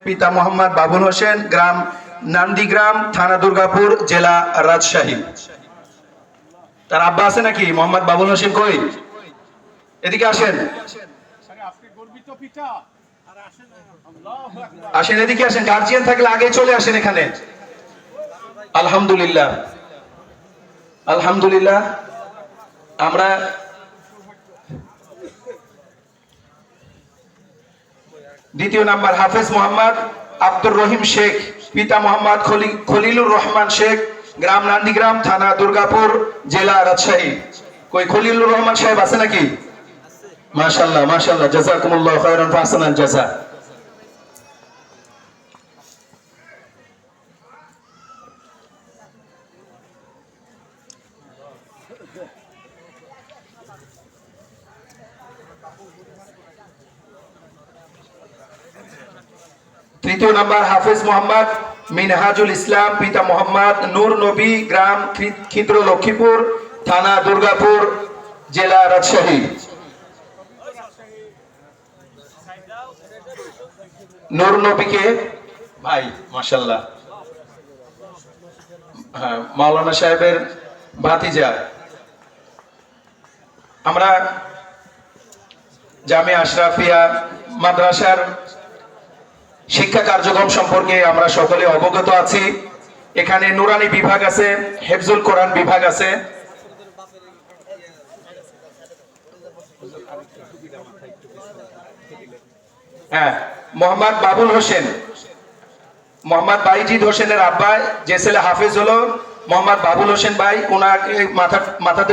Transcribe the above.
পিতা মোহাম্মদ বাবুল হোসেন, গ্রাম নান্দিগ্রাম, থানা দুর্গাপুর, জেলা রাজশাহী। তার আব্বা আছে নাকি? মোহাম্মদ বাবুল হোসেন কই? এদিকে আসেন, আসেন এদিকে আসেন। গার্জিয়ান থাকলে আগে চলে আসেন এখানে। আলহামদুলিল্লাহ, আলহামদুলিল্লাহ। আমরা দ্বিতীয় নাম্বার হাফেজ মোহাম্মদ আব্দুর রহিম শেখ, পিতা মোহাম্মদ খলিলুর রহমান শেখ, গ্রাম নান্দিগ্রাম, থানা দুর্গাপুর, জেলা রাজশাহী। কই খলিলুর রহমান সাহেব আছে নাকি? মাশাআল্লাহ, মাশাআল্লাহ, জাযাকুমুল্লাহু খায়রান ওয়া আহসানাল জাযা। তৃতীয় নাম্বার হাফেজ মোহাম্মদ মিনহাজুল ইসলাম, পিতা মোহাম্মদ নূর নবী, গ্রাম খিদ্র লক্ষ্মীপুর, থানা দুর্গাপুর, জেলা রাজশাহী। নূর নবীকে ভাই, মাশাআল্লাহ, হ্যাঁ, মাওলানা সাহেবের ভাতিজা। আমরা জামিয়া আশরাফিয়া মাদ্রাসার শিক্ষা কার্যক্রম সম্পর্কে আমরা সকলে অবগত আছি। এখানে নুরানি বিভাগ আছে, হেফজুল কোরআন বিভাগ আছে। হ্যাঁ, মোহাম্মদ বাবুল হোসেন, মোহাম্মদ বাইজিদ হোসেনের আব্বা, যে ছেলে হাফেজ হলো মোহাম্মদ বাবুল হোসেন ভাই, ওনাকে মাথাতে